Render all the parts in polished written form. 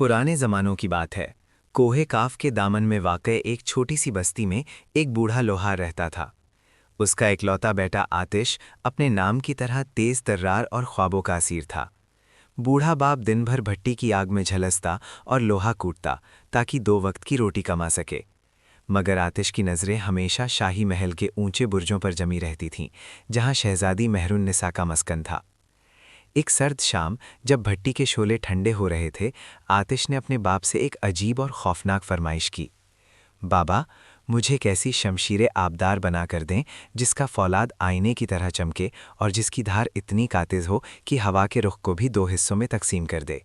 पुराने ज़मानों की बात है। कोहे काफ के दामन में वाक़ई एक छोटी सी बस्ती में एक बूढ़ा लोहार रहता था। उसका इकलौता बेटा आतिश अपने नाम की तरह तेज तर्रार और ख्वाबों का असीर था। बूढ़ा बाप दिन भर भट्टी की आग में झलसता और लोहा कूटता ताकि 2 वक्त की रोटी कमा सके। मगर आतिश की नज़रें हमेशा शाही महल के ऊंचे बुर्जों पर जमी रहती थीं, जहां शहजादी मेहरुन्निसा का मस्कन था। एक सर्द शाम जब भट्टी के शोले ठंडे हो रहे थे, आतिश ने अपने बाप से एक अजीब और खौफनाक फरमाइश की। बाबा, मुझे एक ऐसी शमशीर आबदार बना कर दें जिसका फौलाद आईने की तरह चमके और जिसकी धार इतनी कातिज हो कि हवा के रुख को भी 2 हिस्सों में तकसीम कर दे।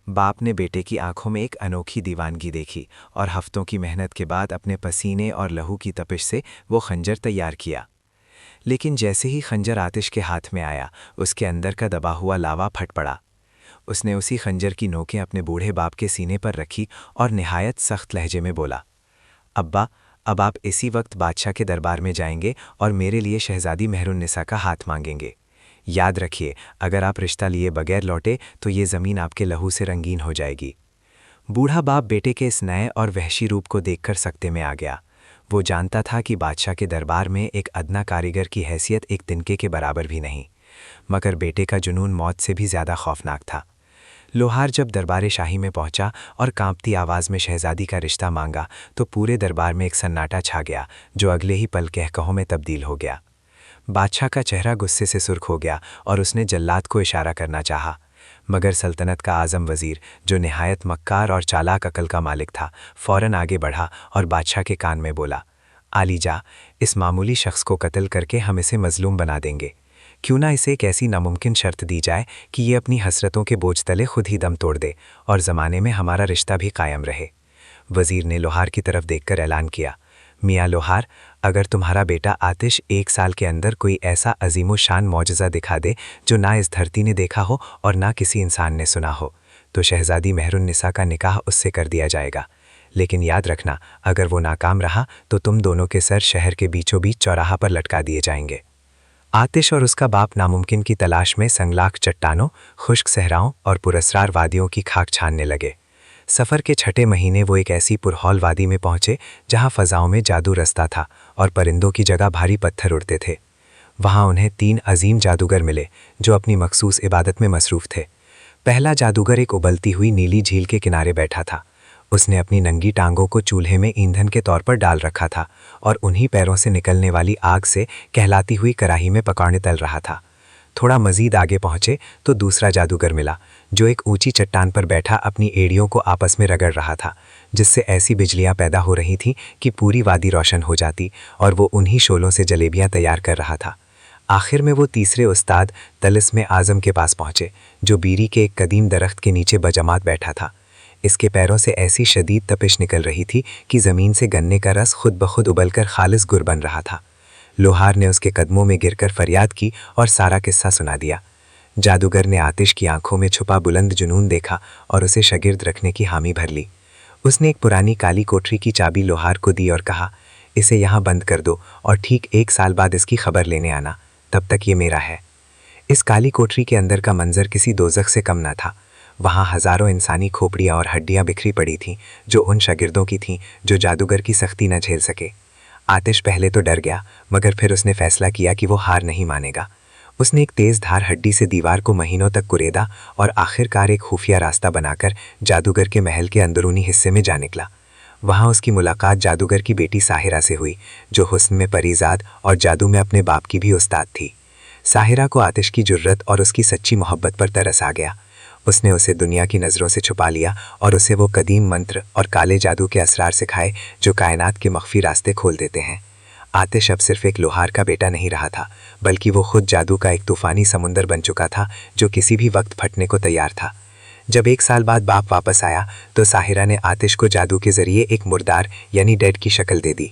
बाप ने बेटे की आंखों में एक अनोखी दीवानगी देखी और हफ्तों की मेहनत के बाद अपने पसीने और लहू की तपिश से वो खंजर तैयार किया। लेकिन जैसे ही खंजर आतिश के हाथ में आया, उसके अंदर का दबा हुआ लावा फट पड़ा। उसने उसी खंजर की नोकें अपने बूढ़े बाप के सीने पर रखी और निहायत सख्त लहजे में बोला, अब्बा, अब आप इसी वक्त बादशाह के दरबार में जाएंगे और मेरे लिए शहजादी मेहरुन्निसा का हाथ मांगेंगे। याद रखिए, अगर आप रिश्ता लिए बगैर लौटे तो ये ज़मीन आपके लहू से रंगीन हो जाएगी। बूढ़ा बाप बेटे के इस नए और वहशी रूप को देखकर सकते में आ गया। वो जानता था कि बादशाह के दरबार में एक अदना कारीगर की हैसियत एक तिनके के बराबर भी नहीं, मगर बेटे का जुनून मौत से भी ज़्यादा खौफनाक था। लोहार जब दरबार शाही में पहुंचा और कांपती आवाज़ में शहजादी का रिश्ता मांगा तो पूरे दरबार में एक सन्नाटा छा गया, जो अगले ही पल कहकहों में तब्दील हो गया। बादशाह का चेहरा गुस्से से सुर्ख हो गया और उसने जल्लाद को इशारा करना चाहा, मगर सल्तनत का आज़म वज़ीर, जो निहायत मक्कार और चालाक अकल का मालिक था, फ़ौरन आगे बढ़ा और बादशाह के कान में बोला, आलीजा, इस मामूली शख्स को कत्ल करके हम इसे मज़लूम बना देंगे। क्यों ना इसे एक ऐसी नामुमकिन शर्त दी जाए कि ये अपनी हसरतों के बोझ तले खुद ही दम तोड़ दे और ज़माने में हमारा रिश्ता भी कायम रहे। वज़ीर ने लोहार की तरफ देखकर ऐलान किया, मियाँ लोहार, अगर तुम्हारा बेटा आतिश 1 साल के अंदर कोई ऐसा अजीमो शान मौजज़ा दिखा दे जो ना इस धरती ने देखा हो और ना किसी इंसान ने सुना हो, तो शहजादी मेहरुन्निसा का निकाह उससे कर दिया जाएगा। लेकिन याद रखना, अगर वो नाकाम रहा तो तुम दोनों के सर शहर के बीचों बीच चौराहा पर लटका दिए जाएंगे। आतिश और उसका बाप नामुमकिन की तलाश में संगलाख चट्टानों, खुश्क सहराओं और पुरस्रार वादियों की खाक छानने लगे। सफ़र के 6ठे महीने वो एक ऐसी पुरहौल वादी में पहुंचे जहां फ़ज़ाओं में जादू रसता था और परिंदों की जगह भारी पत्थर उड़ते थे। वहां उन्हें 3 अजीम जादूगर मिले जो अपनी मखसूस इबादत में मसरूफ़ थे। पहला जादूगर एक उबलती हुई नीली झील के किनारे बैठा था। उसने अपनी नंगी टांगों को चूल्हे में ईंधन के तौर पर डाल रखा था और उन्हीं पैरों से निकलने वाली आग से कहलाती हुई कढ़ाई में पकौड़े तल रहा था। थोड़ा मज़ीद आगे पहुँचे तो दूसरा जादूगर मिला, जो एक ऊंची चट्टान पर बैठा अपनी एड़ियों को आपस में रगड़ रहा था, जिससे ऐसी बिजलियां पैदा हो रही थीं कि पूरी वादी रोशन हो जाती, और वो उन्हीं शोलों से जलेबियां तैयार कर रहा था। आखिर में वो तीसरे उस्ताद तलिस्म आज़म के पास पहुँचे, जो बीरी के एक कदीम दरख्त के नीचे बजमात बैठा था। इसके पैरों से ऐसी शदीद तपिश निकल रही थी कि ज़मीन से गन्ने का रस खुद ब खुद उबलकर खालिस गुर बन रहा था। लोहार ने उसके कदमों में गिरकर फरियाद की और सारा किस्सा सुना दिया। जादूगर ने आतिश की आंखों में छुपा बुलंद जुनून देखा और उसे शागिर्द रखने की हामी भर ली। उसने एक पुरानी काली कोठरी की चाबी लोहार को दी और कहा, इसे यहाँ बंद कर दो और ठीक 1 साल बाद इसकी खबर लेने आना, तब तक ये मेरा है। इस काली कोठरी के अंदर का मंजर किसी दोज़ख से कम न था। वहाँ हज़ारों इंसानी खोपड़ियाँ और हड्डियाँ बिखरी पड़ी थीं, जो उन शागिर्दों की थीं जो जादूगर की सख्ती न झेल सके। आतिश पहले तो डर गया, मगर फिर उसने फैसला किया कि वो हार नहीं मानेगा। उसने एक तेज़ धार हड्डी से दीवार को महीनों तक कुरेदा और आखिरकार एक खुफिया रास्ता बनाकर जादूगर के महल के अंदरूनी हिस्से में जा निकला। वहाँ उसकी मुलाकात जादूगर की बेटी साहिरा से हुई, जो हुस्न में परीज़ाद और जादू में अपने बाप की भी उस्ताद थी। साहिरा को आतिश की जुर्रत और उसकी सच्ची मोहब्बत पर तरस आ गया। उसने उसे दुनिया की नज़रों से छुपा लिया और उसे वो कदीम मंत्र और काले जादू के असरार सिखाए जो कायनात के मख्फी रास्ते खोल देते हैं। आतिश अब सिर्फ एक लोहार का बेटा नहीं रहा था, बल्कि वो खुद जादू का एक तूफ़ानी समुंदर बन चुका था, जो किसी भी वक्त फटने को तैयार था। जब 1 साल बाद बाप वापस आया तो साहिरा ने आतिश को जादू के ज़रिए एक मुर्दार यानी डेड की शक्ल दे दी।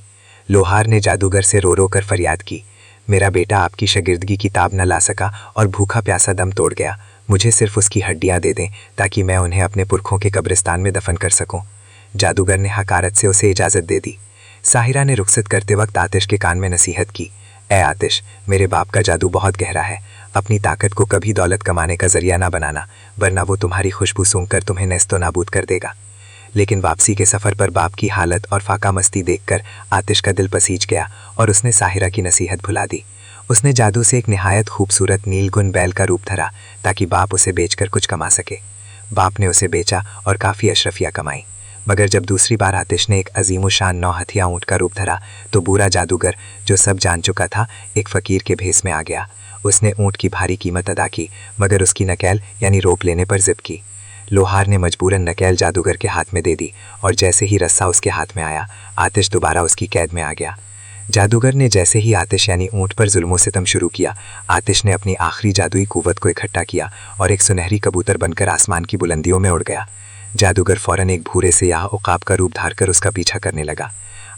लोहार ने जादूगर से रो रो कर फरियाद की, मेरा बेटा आपकी शागिर्दगी की ताब न ला सका और भूखा प्यासा दम तोड़ गया। मुझे सिर्फ उसकी हड्डियां दे दें ताकि मैं उन्हें अपने पुरखों के कब्रिस्तान में दफन कर सकूं। जादूगर ने हकारत से उसे इजाज़त दे दी। साहिरा ने रुखसत करते वक्त आतिश के कान में नसीहत की, ए आतिश, मेरे बाप का जादू बहुत गहरा है। अपनी ताकत को कभी दौलत कमाने का जरिया ना बनाना, वरना वो तुम्हारी खुशबू सूंघकर तुम्हें नेस्तो नाबूद कर देगा। लेकिन वापसी के सफ़र पर बाप की हालत और फाका मस्ती देखकर आतिश का दिल पसीज गया और उसने साहिरा की नसीहत भुला दी। उसने जादू से एक निहायत खूबसूरत नीलगुन बैल का रूप धरा ताकि बाप उसे बेचकर कुछ कमा सके। बाप ने उसे बेचा और काफ़ी अशरफियाँ कमाई। मगर जब दूसरी बार आतिश ने एक अजीमुशान 9 हथिया ऊँट का रूप धरा तो बुरा जादूगर, जो सब जान चुका था, एक फ़कीर के भेस में आ गया। उसने ऊँट की भारी कीमत अदा की, मगर उसकी नकेल यानी रोप लेने पर जिद की। लोहार ने मजबूरन नकेल जादूगर के हाथ में दे दी और जैसे ही रस्सा उसके हाथ में आया, आतिश दोबारा उसकी कैद में आ गया। जादूगर ने जैसे ही आतिश यानी ऊँट पर जुल्मो सितम शुरू किया, आतिश ने अपनी आखिरी जादुई कुव्वत को इकट्ठा किया और एक सुनहरी कबूतर बनकर आसमान की बुलंदियों में उड़ गया। जादूगर फौरन एक भूरे से याह उकाब का रूप धारकर उसका पीछा करने लगा।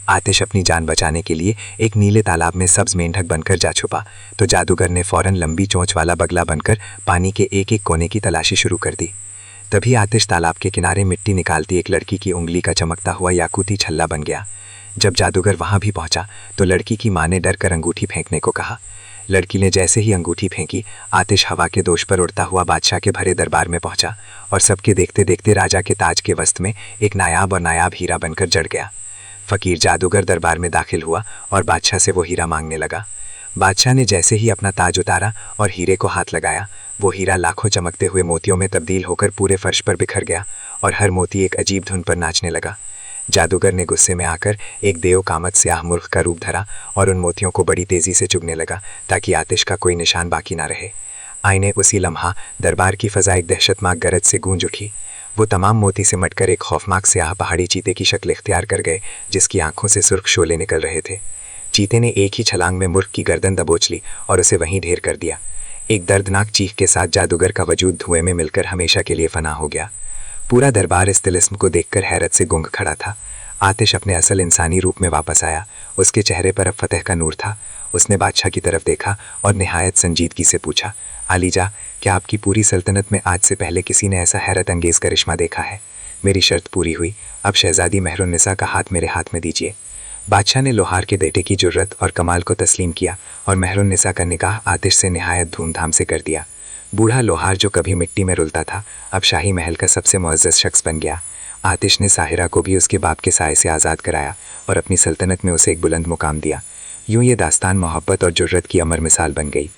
आतिश अपनी जान बचाने के लिए एक नीले तालाब में सब्ज मेंढक बनकर जा छुपा, तो जादूगर ने फौरन लंबी चोंच वाला बगला बनकर पानी के एक एक कोने की तलाशी शुरू कर दी। तभी आतिश तालाब के किनारे मिट्टी निकालती एक लड़की की उंगली का चमकता हुआ याकूती छल्ला बन गया। जब जादूगर वहां भी पहुंचा तो लड़की की मां ने डर कर अंगूठी फेंकने को कहा। लड़की ने जैसे ही अंगूठी फेंकी, आतिश हवा के दोष पर उड़ता हुआ बादशाह के भरे दरबार में पहुंचा और सबके देखते देखते राजा के ताज के वस्त में एक नायाब हीरा बनकर जड़ गया। फकीर जादूगर दरबार में दाखिल हुआ और बादशाह से वो हीरा मांगने लगा। बादशाह ने जैसे ही अपना ताज उतारा और हीरे को हाथ लगाया, वो हीरा लाखों चमकते हुए मोतियों में तब्दील होकर पूरे फर्श पर बिखर गया और हर मोती एक अजीब धुन पर नाचने लगा। जादूगर ने गुस्से में आकर एक देव कामत स्याह मुर्ख का रूप धरा और उन मोतियों को बड़ी तेजी से चुगने लगा ताकि आतिश का कोई निशान बाकी ना रहे। आईने उसी लम्हा दरबार की फजा एक दहशतनाक गरज से गूंज उठी। वो तमाम मोती से मटकर एक खौफनाक स्याह पहाड़ी चीते की शक्ल इख्तियार कर गए, जिसकी आंखों से सुर्ख शोले निकल रहे थे। चीते ने एक ही छलांग में मुर्ख की गर्दन दबोच ली और उसे वहीं ढेर कर दिया। एक दर्दनाक चीख के साथ जादूगर का वजूद धुएं में मिलकर हमेशा के लिए फना हो गया। पूरा दरबार इस तिलिस्म को देखकर हैरत से गूंग खड़ा था। आतिश अपने असल इंसानी रूप में वापस आया। उसके चेहरे पर अब फतेह का नूर था। उसने बादशाह की तरफ देखा और निहायत संजीदगी से पूछा, आलीजा, क्या आपकी पूरी सल्तनत में आज से पहले किसी ने ऐसा हैरत अंगेज करिश्मा देखा है? मेरी शर्त पूरी हुई। अब शहजादी महरुन्निसा का हाथ मेरे हाथ में दीजिए। बादशाह ने लोहार के बेटे की जुर्रत और कमाल को तस्लीम किया और महरुन्निसा का निकाह आतिश से निहायत धूमधाम से कर दिया। बूढ़ा लोहार, जो कभी मिट्टी में रुलता था, अब शाही महल का सबसे मुअज़्ज़ज़ शख्स बन गया। आतिश ने साहिरा को भी उसके बाप के साए से आज़ाद कराया और अपनी सल्तनत में उसे एक बुलंद मुकाम दिया। यूं ये दास्तान मोहब्बत और जुर्रत की अमर मिसाल बन गई।